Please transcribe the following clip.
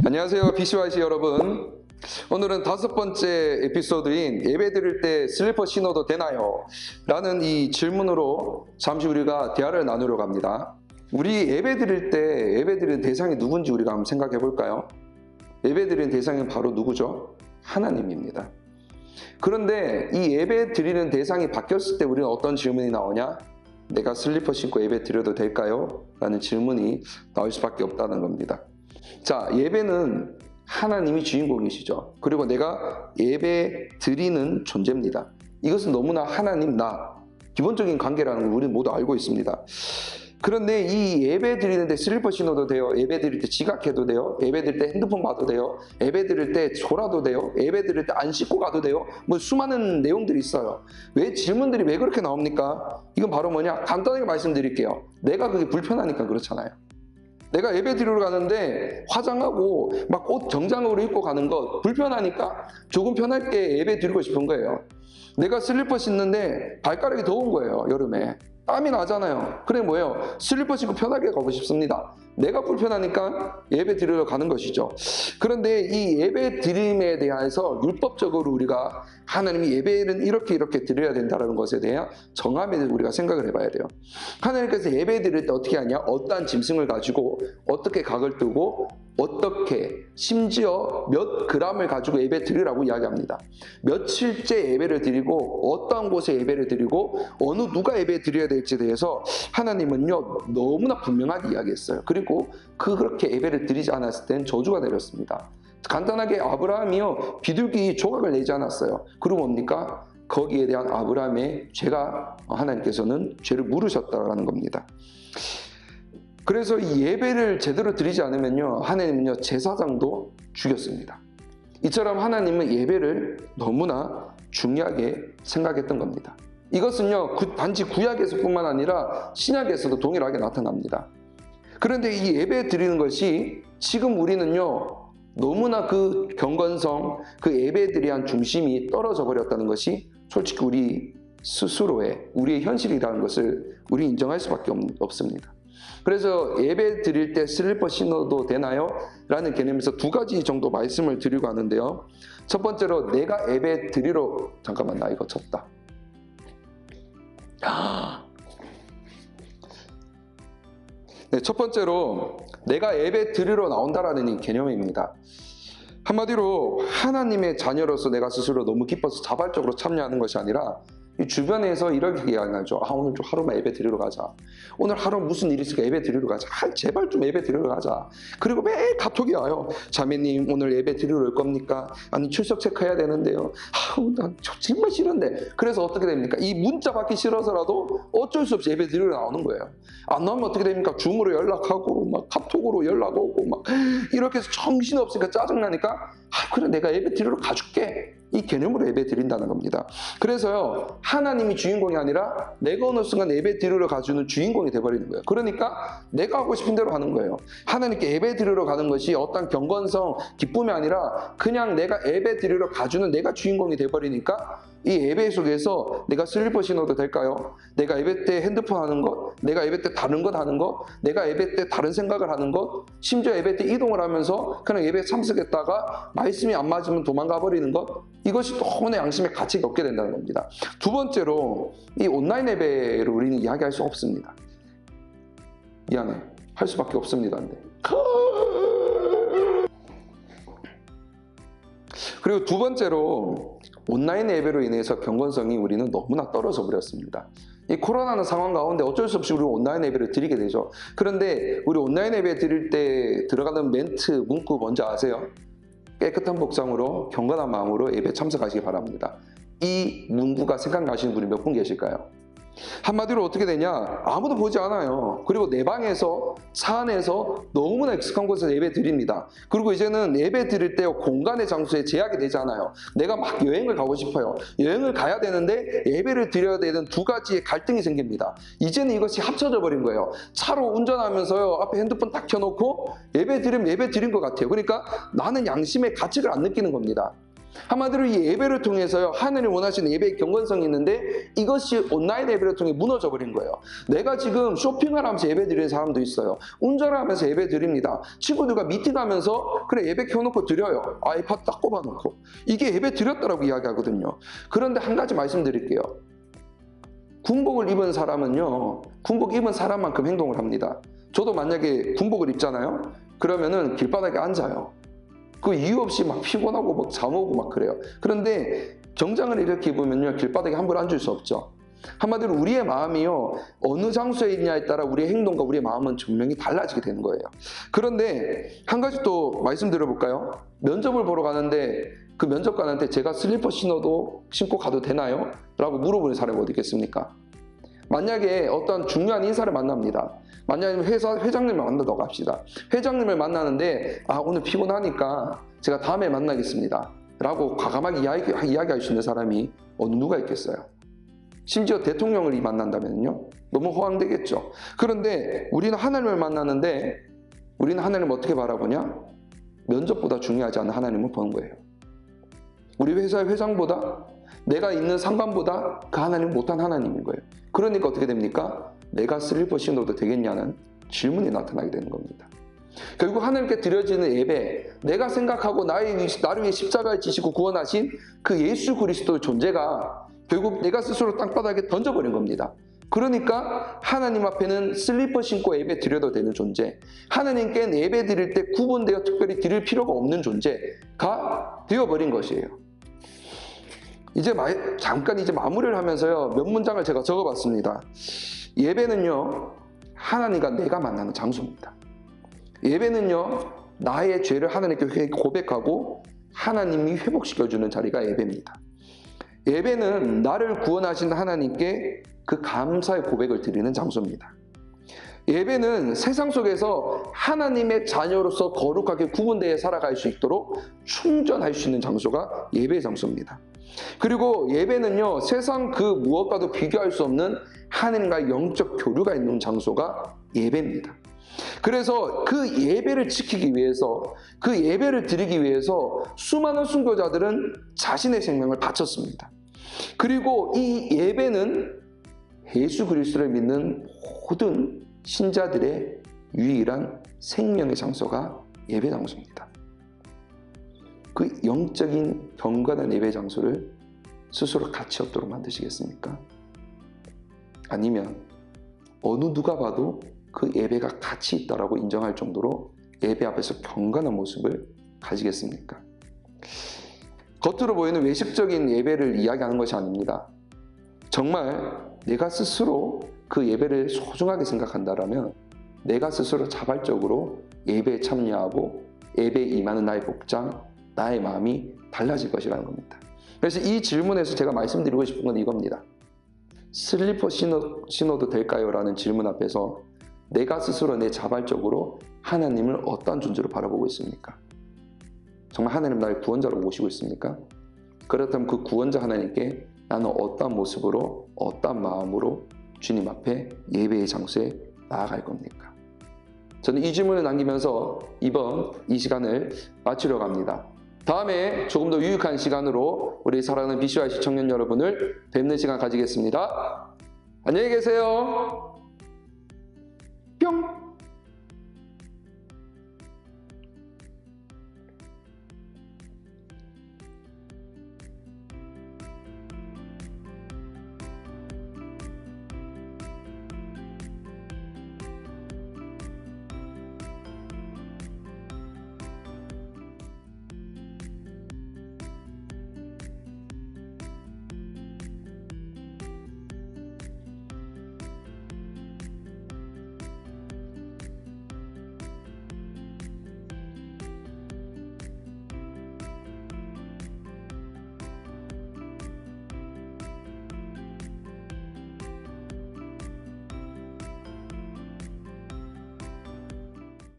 안녕하세요, BCYC 여러분. 오늘은 5번째 에피소드인 예배 드릴 때 슬리퍼 신어도 되나요? 라는 이 질문으로 잠시 우리가 대화를 나누려고 합니다. 우리 예배 드릴 때 예배 드리는 대상이 누군지 우리가 한번 생각해 볼까요? 예배 드리는 대상은 바로 누구죠? 하나님입니다. 그런데 이 예배 드리는 대상이 바뀌었을 때 우리는 어떤 질문이 나오냐? 내가 슬리퍼 신고 예배 드려도 될까요? 라는 질문이 나올 수밖에 없다는 겁니다. 자, 예배는 하나님이 주인공이시죠. 그리고 내가 예배 드리는 존재입니다. 이것은 너무나 하나님, 나 기본적인 관계라는 걸 우리는 모두 알고 있습니다. 그런데 이 예배 드리는데 슬리퍼 신어도 돼요. 예배 드릴 때 지각해도 돼요. 예배 드릴 때 핸드폰 봐도 돼요. 예배 드릴 때 졸아도 돼요. 예배 드릴 때 안 씻고 가도 돼요. 뭐 수많은 내용들이 있어요. 왜 질문들이 왜 그렇게 나옵니까? 이건 바로 뭐냐? 간단하게 말씀드릴게요. 내가 그게 불편하니까 그렇잖아요. 내가 예배 드리러 가는데 화장하고 막 옷 정장으로 입고 가는 거 불편하니까 조금 편하게 예배 드리고 싶은 거예요. 내가 슬리퍼 신는데 발가락이 더운 거예요, 여름에. 땀이 나잖아요. 그래 뭐예요? 슬리퍼 신고 편하게 가고 싶습니다. 내가 불편하니까 예배 드리러 가는 것이죠. 그런데 이 예배 드림에 대해서 율법적으로 우리가 하나님이 예배는 이렇게 드려야 된다는 것에 대한 정함에 대해서 우리가 생각을 해봐야 돼요. 하나님께서 예배 드릴 때 어떻게 하냐? 어떠한 짐승을 가지고 어떻게 각을 뜨고 어떻게 심지어 몇 그램을 가지고 예배 드리라고 이야기합니다. 며칠째 예배를 드리고 어떠한 곳에 예배를 드리고 어느 누가 예배 드려야 될지에 대해서 하나님은요 너무나 분명하게 이야기했어요. 그리고 그렇게 예배를 드리지 않았을 땐 저주가 내렸습니다. 간단하게 아브라함이요 비둘기 조각을 내지 않았어요. 그리고 뭡니까? 거기에 대한 아브라함의 죄가 하나님께서는 죄를 물으셨다라는 겁니다. 그래서 이 예배를 제대로 드리지 않으면요 하나님은요 제사장도 죽였습니다. 이처럼 하나님은 예배를 너무나 중요하게 생각했던 겁니다. 이것은요 단지 구약에서 뿐만 아니라 신약에서도 동일하게 나타납니다. 그런데 이 예배 드리는 것이 지금 우리는요 너무나 그 경건성, 그 예배에 대한 중심이 떨어져 버렸다는 것이 솔직히 우리 스스로의 우리의 현실이라는 것을 우리 인정할 수밖에 없습니다. 그래서 예배 드릴 때 슬리퍼 신어도 되나요? 라는 개념에서 두 가지 정도 말씀을 드리고 하는데요. 첫 번째로 내가 예배 드리러 잠깐만 나 이거 쳤다. 네, 첫 번째로 내가 예배 드리러 나온다라는 이 개념입니다. 한마디로 하나님의 자녀로서 내가 스스로 너무 기뻐서 자발적으로 참여하는 것이 아니라 이 주변에서 이렇게 이야기하죠. 오늘 좀 하루만 예배 드리러 가자. 오늘 하루 무슨 일이 있으니까 예배 드리러 가자. 제발 좀 예배 드리러 가자. 그리고 매일 카톡이 와요. 자매님 오늘 예배 드리러 올 겁니까? 아니 출석 체크해야 되는데요. 나 정말 싫은데. 그래서 어떻게 됩니까? 이 문자 받기 싫어서라도 어쩔 수 없이 예배 드리러 나오는 거예요. 안 나오면 어떻게 됩니까? 줌으로 연락하고 막 카톡으로 연락 오고 막 이렇게 해서 정신없으니까 짜증나니까 그래 내가 예배 드리러 가줄게. 이 개념으로 예배 드린다는 겁니다. 그래서요 하나님이 주인공이 아니라 내가 어느 순간 예배 드리러 가주는 주인공이 돼버리는 거예요. 그러니까 내가 하고 싶은 대로 하는 거예요. 하나님께 예배 드리러 가는 것이 어떤 경건성, 기쁨이 아니라 그냥 내가 예배 드리러 가주는 내가 주인공이 돼버리니까 이 예배 속에서 내가 슬리퍼 신어도 될까요? 내가 예배 때 핸드폰 하는 것, 내가 예배 때 다른 것 하는 것, 내가 예배 때 다른 생각을 하는 것, 심지어 예배 때 이동을 하면서 그냥 예배에 참석했다가 말씀이 안 맞으면 도망가 버리는 것, 이것이 너무나 양심의 가치가 없게 된다는 겁니다. 두 번째로 이 온라인 예배를 우리는 이야기할 수 없습니다. 미안해. 할 수밖에 없습니다. 근데. 그리고 두 번째로 온라인 예배로 인해서 경건성이 우리는 너무나 떨어져 버렸습니다. 이 코로나는 상황 가운데 어쩔 수 없이 우리 온라인 예배를 드리게 되죠. 그런데 우리 온라인 예배 드릴 때 들어가는 멘트, 문구 뭔지 아세요? 깨끗한 복장으로 경건한 마음으로 예배 참석하시기 바랍니다. 이 문구가 생각나시는 분이 몇 분 계실까요? 한마디로 어떻게 되냐? 아무도 보지 않아요. 그리고 내 방에서, 차 안에서 너무나 익숙한 곳에서 예배 드립니다. 그리고 이제는 예배 드릴 때 공간의 장소에 제약이 되지 않아요. 내가 막 여행을 가고 싶어요. 여행을 가야 되는데 예배를 드려야 되는 두 가지의 갈등이 생깁니다. 이제는 이것이 합쳐져 버린 거예요. 차로 운전하면서요 앞에 핸드폰 딱 켜놓고 예배 드리면 예배 드린 것 같아요. 그러니까 나는 양심의 가치를 안 느끼는 겁니다. 한마디로 이 예배를 통해서요, 하나님 원하시는 예배의 경건성이 있는데 이것이 온라인 예배를 통해 무너져 버린 거예요. 내가 지금 쇼핑을 하면서 예배 드리는 사람도 있어요. 운전을 하면서 예배 드립니다. 친구들과 미팅하면서 그래 예배 켜놓고 드려요. 아이팟 딱 꼽아놓고. 이게 예배 드렸다라고 이야기하거든요. 그런데 한 가지 말씀드릴게요. 군복을 입은 사람은요, 군복 입은 사람만큼 행동을 합니다. 저도 만약에 군복을 입잖아요. 그러면은 길바닥에 앉아요. 그 이유 없이 막 피곤하고 막 잠오고 막 그래요. 그런데 정장을 이렇게 입으면요, 길바닥에 함부로 앉을 수 없죠. 한마디로 우리의 마음이요, 어느 장소에 있냐에 따라 우리의 행동과 우리의 마음은 분명히 달라지게 되는 거예요. 그런데 한 가지 또 말씀드려볼까요? 면접을 보러 가는데 그 면접관한테 제가 슬리퍼 신고 가도 되나요? 라고 물어보는 사람이 어디 있겠습니까? 만약에 어떤 중요한 인사를 만납니다. 만약에 회사 회장님을 만나다고 합시다. 회장님을 만나는데 오늘 피곤하니까 제가 다음에 만나겠습니다. 라고 과감하게 이야기할 수 있는 사람이 누가 있겠어요? 심지어 대통령을 만난다면요, 너무 허황되겠죠. 그런데 우리는 하나님을 만나는데 우리는 하나님을 어떻게 바라보냐? 면접보다 중요하지 않은 하나님을 보는 거예요. 우리 회사의 회장보다, 내가 있는 상관보다 그 하나님은 못한 하나님인 거예요. 그러니까 어떻게 됩니까? 내가 슬리퍼 신어도 되겠냐는 질문이 나타나게 되는 겁니다. 결국 하나님께 드려지는 예배, 내가 생각하고 나를 위해 십자가에 지시고 구원하신 그 예수 그리스도의 존재가 결국 내가 스스로 땅바닥에 던져버린 겁니다. 그러니까 하나님 앞에는 슬리퍼 신고 예배 드려도 되는 존재, 하나님께 예배 드릴 때 구분되어 특별히 드릴 필요가 없는 존재가 되어버린 것이에요. 이제 잠깐 마무리를 하면서요, 몇 문장을 제가 적어봤습니다. 예배는요, 하나님과 내가 만나는 장소입니다. 예배는요, 나의 죄를 하나님께 고백하고 하나님이 회복시켜주는 자리가 예배입니다. 예배는 나를 구원하신 하나님께 그 감사의 고백을 드리는 장소입니다. 예배는 세상 속에서 하나님의 자녀로서 거룩하게 구분되어 살아갈 수 있도록 충전할 수 있는 장소가 예배의 장소입니다. 그리고 예배는요, 세상 그 무엇과도 비교할 수 없는 하나님과의 영적 교류가 있는 장소가 예배입니다. 그래서 그 예배를 지키기 위해서, 그 예배를 드리기 위해서 수많은 순교자들은 자신의 생명을 바쳤습니다. 그리고 이 예배는 예수 그리스도를 믿는 모든 신자들의 유일한 생명의 장소가 예배 장소입니다. 그 영적인 경건한 예배 장소를 스스로 가치 없도록 만드시겠습니까? 아니면 어느 누가 봐도 그 예배가 가치 있다라고 인정할 정도로 예배 앞에서 경건한 모습을 가지겠습니까? 겉으로 보이는 외식적인 예배를 이야기하는 것이 아닙니다. 정말 내가 스스로 그 예배를 소중하게 생각한다면 내가 스스로 자발적으로 예배에 참여하고 예배에 임하는 나의 복장, 나의 마음이 달라질 것이라는 겁니다. 그래서 이 질문에서 제가 말씀드리고 싶은 건 이겁니다. 슬리퍼 신어도 될까요? 라는 질문 앞에서 내가 스스로 내 자발적으로 하나님을 어떤 존재로 바라보고 있습니까? 정말 하나님 나의 구원자로 모시고 있습니까? 그렇다면 그 구원자 하나님께 나는 어떤 모습으로, 어떤 마음으로 주님 앞에 예배의 장소에 나아갈 겁니까? 저는 이 질문을 남기면서 이번 이 시간을 마치려고 합니다. 다음에 조금 더 유익한 시간으로 우리 사랑하는 BCYC 청년 여러분을 뵙는 시간 가지겠습니다. 안녕히 계세요. 뿅!